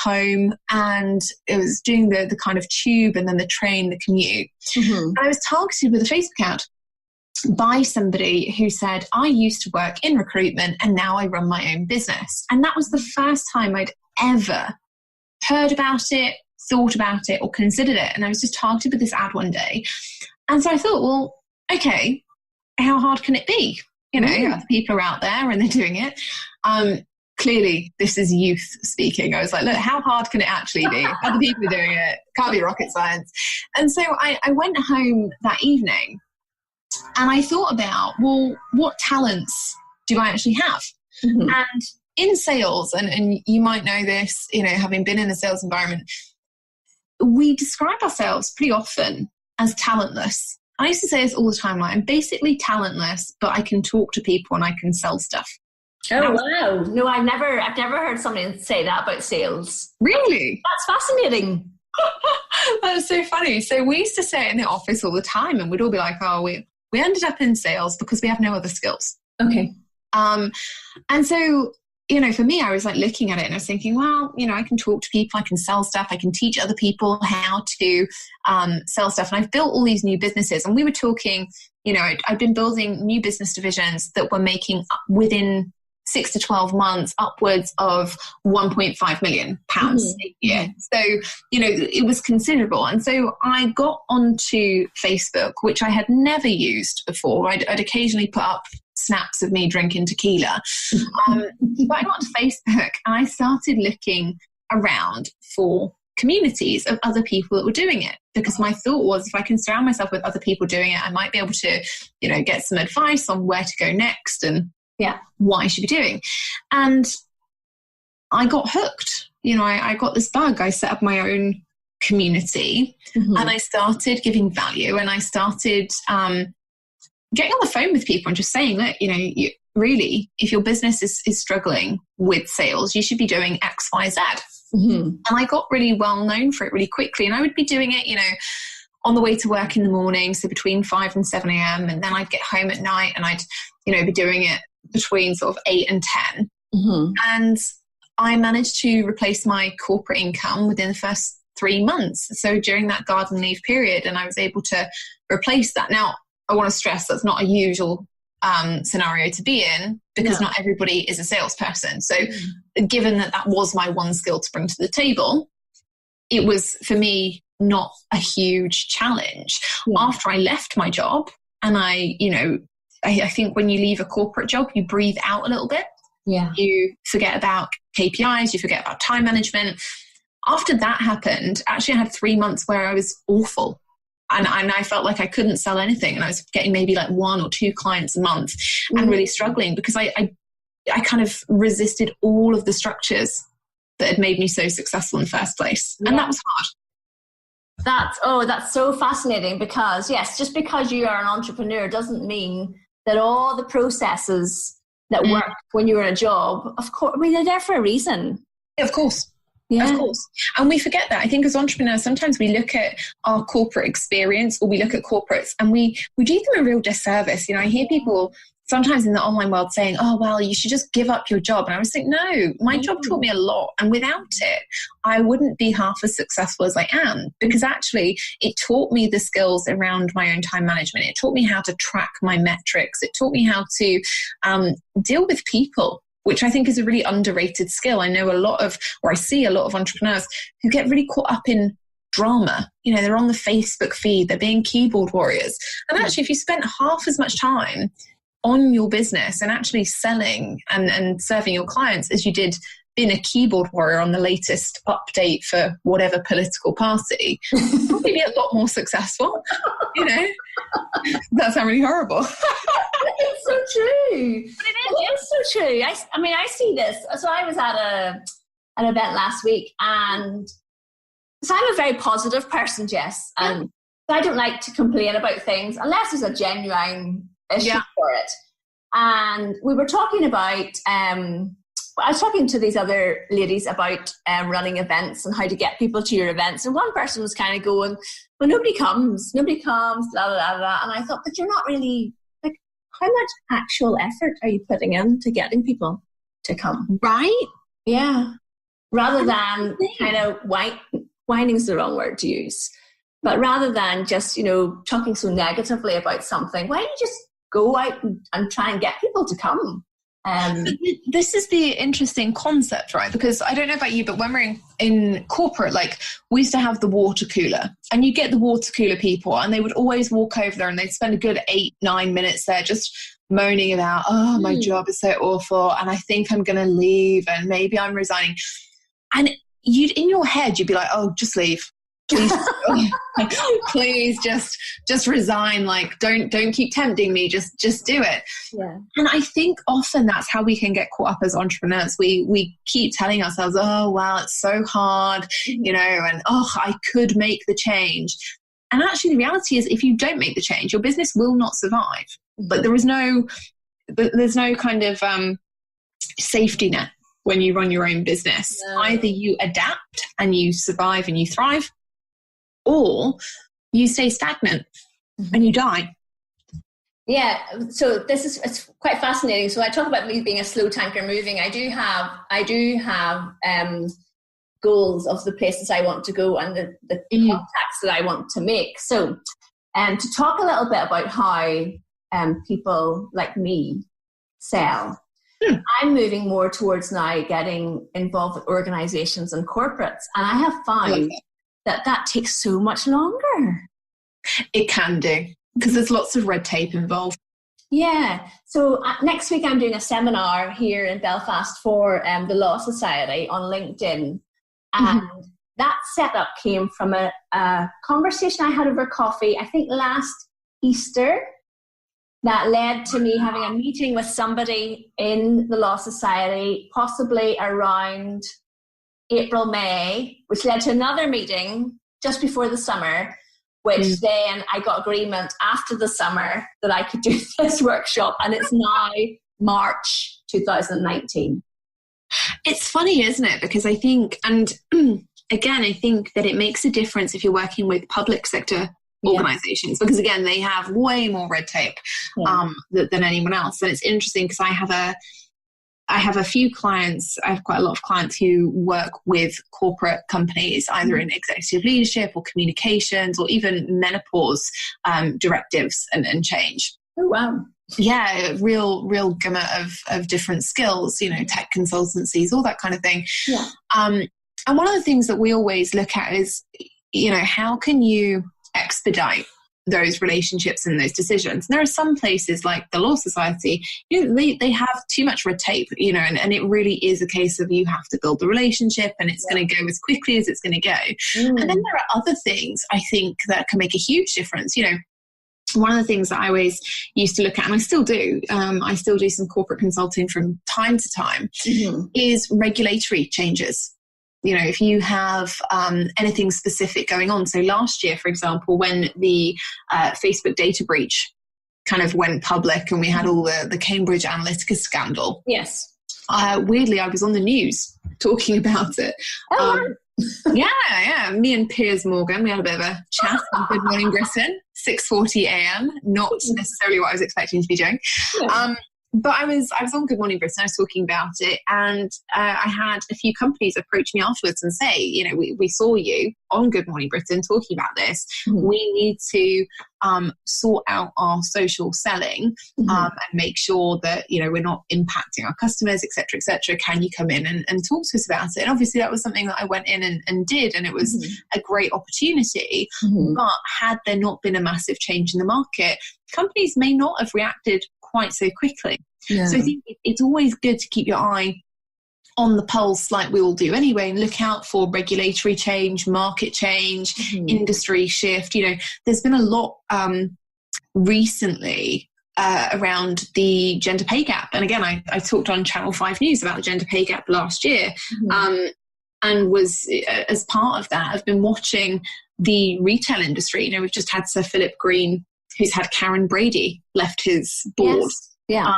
home, and it was doing the kind of tube and then the train, the commute. And I was targeted with a Facebook ad by somebody who said, I used to work in recruitment and now I run my own business. And that was the first time I'd ever heard about it, thought about it, or considered it. And I was just targeted with this ad one day. And so I thought, well, okay, how hard can it be? You know, other people are out there and they're doing it. Clearly, this is youth speaking. I was like, look, how hard can it actually be? Other people are doing it. Can't be rocket science. And so I went home that evening and I thought about, well, what talents do I actually have? And in sales, and you might know this, you know, having been in a sales environment, we describe ourselves pretty often as talentless. I used to say this all the time, like, I'm basically talentless, but I can talk to people and I can sell stuff. Oh, wow. No, I've never heard somebody say that about sales. Really? That's fascinating. That's so funny. So we used to say it in the office all the time, and we'd all be like, oh, we ended up in sales because we have no other skills. Okay. And so, you know, for me, I was like looking at it and I was thinking, well, you know, I can talk to people, I can sell stuff, I can teach other people how to sell stuff. And I've built all these new businesses. And we were talking, you know, I've been building new business divisions that were making within 6 to 12 months upwards of £1.5 million a year. So, you know, it was considerable. And so I got onto Facebook, which I had never used before. I'd occasionally put up snaps of me drinking tequila. But I got to Facebook and I started looking around for communities of other people that were doing it, because my thought was, if I can surround myself with other people doing it, I might be able to, you know, get some advice on where to go next and what I should be doing. And I got hooked. You know, I got this bug. I set up my own community and I started giving value, and I started getting on the phone with people and just saying, look, you know, really, if your business is struggling with sales, you should be doing X, Y, Z. And I got really well known for it really quickly. And I would be doing it, you know, on the way to work in the morning, so between 5 and 7 a.m. And then I'd get home at night and I'd, you know, be doing it between sort of 8 and 10. And I managed to replace my corporate income within the first 3 months. So during that garden leave period, and I was able to replace that. Now, I want to stress that's not a usual scenario to be in, because not everybody is a salesperson. So given that was my one skill to bring to the table, it was, for me, not a huge challenge. After I left my job, and I think when you leave a corporate job, you breathe out a little bit. You forget about KPIs, you forget about time management. After that happened, actually I had 3 months where I was awful. And I felt like I couldn't sell anything. And I was getting maybe like 1 or 2 clients a month and really struggling, because I kind of resisted all of the structures that had made me so successful in the first place. And that was hard. That's so fascinating, because yes, just because you are an entrepreneur doesn't mean that all the processes that work when you're in a job, of course, I mean, they're there for a reason. Yeah, of course. Yeah. Of course. And we forget that. I think as entrepreneurs, sometimes we look at our corporate experience, or we look at corporates, and we do them a real disservice. You know, I hear people sometimes in the online world saying, oh, well, you should just give up your job. And I was thinking, no, my job taught me a lot. And without it, I wouldn't be half as successful as I am, because actually it taught me the skills around my own time management. It taught me how to track my metrics. It taught me how to deal with people, which I think is a really underrated skill. I know I see a lot of entrepreneurs who get really caught up in drama. You know, they're on the Facebook feed, they're being keyboard warriors. And actually, if you spent half as much time on your business and actually selling and serving your clients as you did being a keyboard warrior on the latest update for whatever political party, you'd probably be a lot more successful. You know, that sounds really horrible. It's so true. But it is so true. I mean, I see this. So I was at an event last week, and so I'm a very positive person, Jess, and I don't like to complain about things unless there's a genuine issue for it. And we were talking about, I was talking to these other ladies about running events and how to get people to your events. And one person was kind of going, well, nobody comes, blah, blah, blah. And I thought, but you're not really, like, how much actual effort are you putting into getting people to come? Right? Yeah. rather than kind of whining is the wrong word to use, but rather than just, talking so negatively about something, why don't you just go out and try and get people to come? This is the interesting concept, right? Because I don't know about you, but when we're in corporate, like we used to have the water cooler, and you get the water cooler people, and they would always walk over there and they'd spend a good 8-9 minutes there just moaning about, oh, my job is so awful and I think I'm going to leave and maybe I'm resigning. And in your head, you'd be like, oh, just leave. Please, please just resign. Like, don't keep tempting me. Just do it. Yeah. And I think often that's how we can get caught up as entrepreneurs. We keep telling ourselves, oh, wow, it's so hard, and oh, I could make the change. And actually the reality is if you don't make the change, your business will not survive. But there's no kind of safety net when you run your own business. No. Either you adapt and you survive and you thrive, or you stay stagnant and you die. Yeah, so it's quite fascinating. So I talk about me being a slow tanker moving. I do have goals of the places I want to go and the contacts that I want to make. So to talk a little bit about how people like me sell, I'm moving more towards now getting involved with organizations and corporates. And I have found that takes so much longer. It can do, because there's lots of red tape involved. Yeah. So next week I'm doing a seminar here in Belfast for the Law Society on LinkedIn. And that setup came from a conversation I had over coffee, I think last Easter, that led to me having a meeting with somebody in the Law Society, possibly around April, May, which led to another meeting just before the summer, which then I got agreement after the summer that I could do this workshop. And it's now March 2019. It's funny, isn't it? Because I think, and again, I think that it makes a difference if you're working with public sector organizations, because again, they have way more red tape than anyone else. And it's interesting because I have a few clients, I have quite a lot of clients who work with corporate companies, either in executive leadership or communications or even menopause directives and change. Oh, wow. Yeah, real gamut of different skills, tech consultancies, all that kind of thing. Yeah. And one of the things that we always look at is, how can you expedite those relationships and those decisions? And there are some places like the Law Society, they have too much red tape, and it really is a case of you have to build the relationship and it's going to go as quickly as it's going to go. And then there are other things I think that can make a huge difference. One of the things that I always used to look at, and I still do some corporate consulting from time to time, is regulatory changes. If you have anything specific going on. So last year, for example, when the Facebook data breach kind of went public and we had all the Cambridge Analytica scandal. Yes. Weirdly, I was on the news talking about it. Yeah. Me and Piers Morgan, we had a bit of a chat on Good Morning Britain, 6:40 a.m. Not necessarily what I was expecting to be doing. Yeah. But I was on Good Morning Britain, I was talking about it, and I had a few companies approach me afterwards and say, we saw you on Good Morning Britain talking about this. We need to sort out our social selling and make sure that, we're not impacting our customers, et cetera, et cetera. Can you come in and talk to us about it? And obviously that was something that I went in and did, and it was a great opportunity. But had there not been a massive change in the market, companies may not have reacted quite so quickly. Yeah. So I think it's always good to keep your eye on the pulse, like we all do anyway, and look out for regulatory change, market change, industry shift. There's been a lot recently around the gender pay gap. And again, I talked on Channel 5 News about the gender pay gap last year, and was, as part of that, I've been watching the retail industry. We've just had Sir Philip Green, who's had Karen Brady left his board. Yes. Yeah.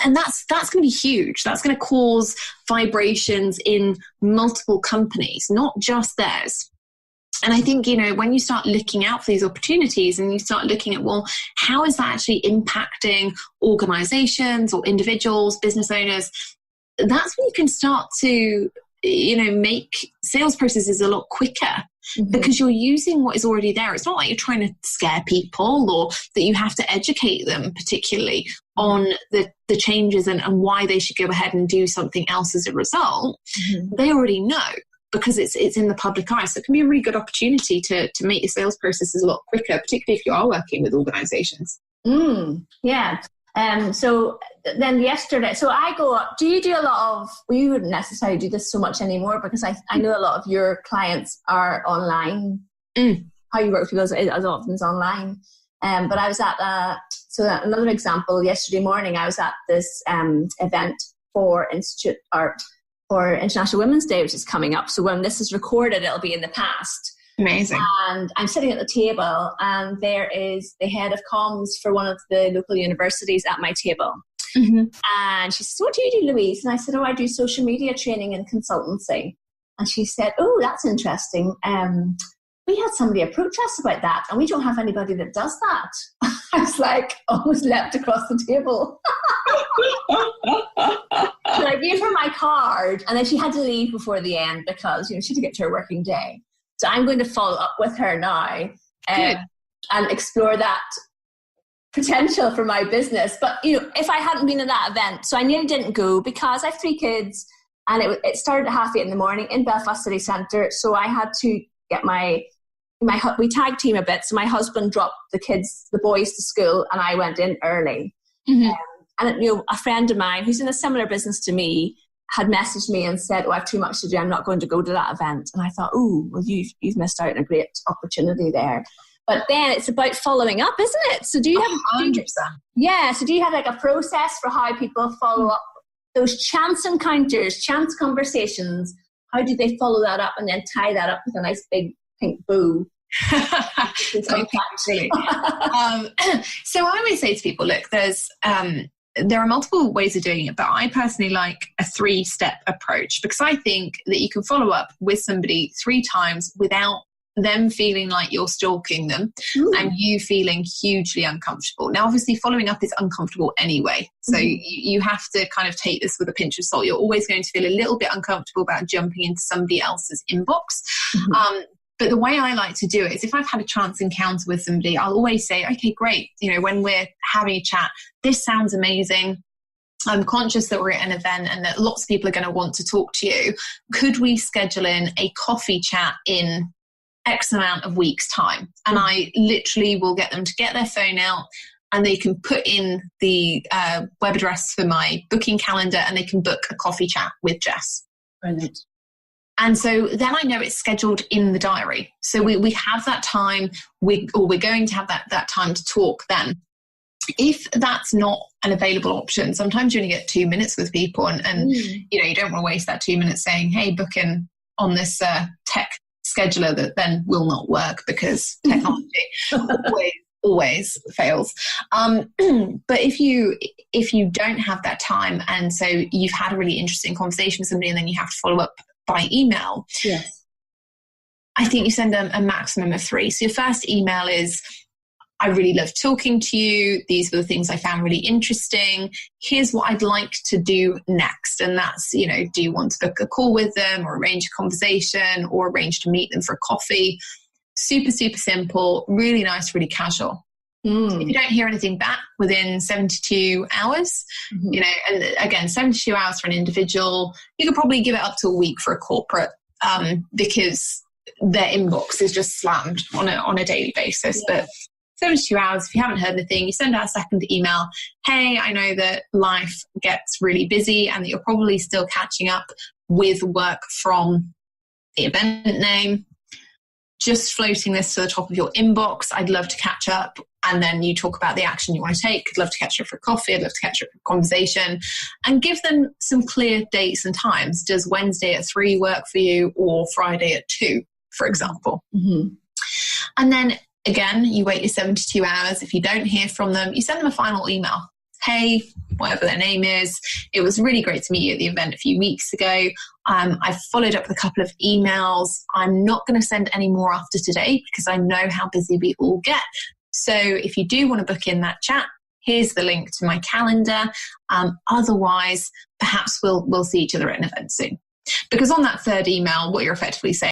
And that's going to be huge. That's going to cause vibrations in multiple companies, not just theirs. And I think, when you start looking out for these opportunities and you start looking at, well, how is that actually impacting organizations or individuals, business owners? That's when you can start to make sales processes a lot quicker because you're using what is already there. It's not like you're trying to scare people or that you have to educate them particularly on the changes and why they should go ahead and do something else as a result. They already know because it's in the public eye. So it can be a really good opportunity to make your sales processes a lot quicker, particularly if you are working with organizations. Yeah. So then yesterday, so I go up, do you do a lot of, well, you wouldn't necessarily do this so much anymore because I know a lot of your clients are online. How you work with people as often as online. But I was at, another example, yesterday morning, I was at this event for International Women's Day, which is coming up. So when this is recorded, it'll be in the past. Amazing. And I'm sitting at the table and there is the head of comms for one of the local universities at my table. And she says, what do you do, Louise? And I said, I do social media training and consultancy. And she said, oh, that's interesting. We had somebody approach us about that and we don't have anybody that does that. I was like, almost leapt across the table. So I gave her my card and then she had to leave before the end because, she had to get to her working day. So I'm going to follow up with her now and explore that potential for my business. But, if I hadn't been at that event, so I nearly didn't go because I have 3 kids and it started at 8:30 in the morning in Belfast City Centre. So I had to get we tag team a bit. So my husband dropped the boys to school and I went in early. And, a friend of mine who's in a similar business to me had messaged me and said, I have too much to do. I'm not going to go to that event. And I thought, you've missed out on a great opportunity there. But then it's about following up, isn't it? So do you have 100%? Yeah. So do you have like a process for how people follow up those chance encounters, chance conversations? How do they follow that up and then tie that up with a nice big pink bow? So I always say to people, look, there are multiple ways of doing it, but I personally like a 3-step approach because I think that you can follow up with somebody 3 times without them feeling like you're stalking them and you feeling hugely uncomfortable. Now, obviously, following up is uncomfortable anyway. So you have to kind of take this with a pinch of salt. You're always going to feel a little bit uncomfortable about jumping into somebody else's inbox. But the way I like to do it is if I've had a chance encounter with somebody, I'll always say, okay, great. When we're having a chat, this sounds amazing. I'm conscious that we're at an event and that lots of people are going to want to talk to you. Could we schedule in a coffee chat in X amount of weeks' time? And I literally will get them to get their phone out and they can put in the web address for my booking calendar and they can book a coffee chat with Jess. Brilliant. And so then I know it's scheduled in the diary. So we have that time, we're going to have that time to talk then. If that's not an available option, sometimes you only get 2 minutes with people and you don't want to waste that 2 minutes saying, hey, book in on this tech scheduler that then will not work because technology always fails. But if you don't have that time and so you've had a really interesting conversation with somebody and then you have to follow up by email, I think you send a maximum of 3. So your first email is, I really love talking to you. These were the things I found really interesting. Here's what I'd like to do next. And that's, do you want to book a call with them or arrange a conversation or arrange to meet them for a coffee? Super, super simple, really nice, really casual. If you don't hear anything back within 72 hours, and again, 72 hours for an individual, you could probably give it up to a week for a corporate because their inbox is just slammed on a daily basis. But 72 hours, if you haven't heard anything, you send out a second email. Hey, I know that life gets really busy and that you're probably still catching up with work from the event name. Just floating this to the top of your inbox. I'd love to catch up. And then you talk about the action you want to take. I'd love to catch up for a coffee. I'd love to catch up for a conversation and give them some clear dates and times. Does Wednesday at 3 work for you or Friday at 2, for example? And then again, you wait your 72 hours. If you don't hear from them, you send them a final email. Hey, whatever their name is, it was really great to meet you at the event a few weeks ago. I've followed up with a couple of emails. I'm not going to send any more after today because I know how busy we all get. So if you do want to book in that chat, here's the link to my calendar. Otherwise, perhaps we'll see each other at an event soon. Because on that third email, what you're effectively saying